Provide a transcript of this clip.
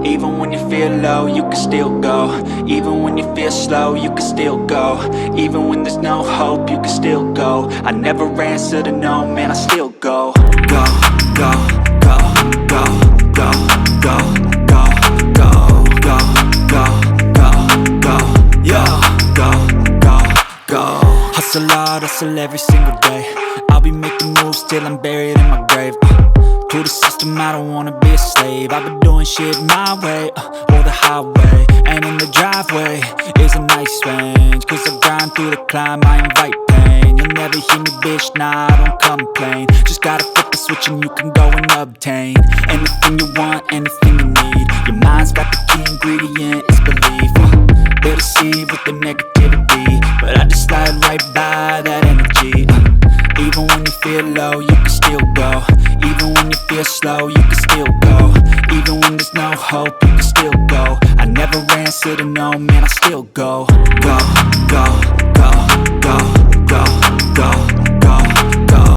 Even when you feel low, you can still go. Even when you feel slow, you can still go. Even when there's no hope, you can still go. I never answer to no, man, I still go. Go, go, go, go, go, go, go, go, go, go, go, go, yo, go, go, go. Hustle hard, hustle every single day. I'll be making moves till I'm buried in my grave. To the system, I don't wanna be a slave. I've been doing shit my way, or the highway. And in the driveway is a nice range, cause I grind through the climb, I invite pain. You'll never hear me, bitch, nah, I don't complain. Just gotta flip the switch and you can go and obtain anything you want, anything you need. Your mind's got the key ingredient, it's belief. They deceive with the negativity, but I just slide right by that energy. Even when you feel low, you can still go. Even when you feel slow, you can still go. Even when there's no hope, you can still go. I never answer to no, man, I still go. Go, go,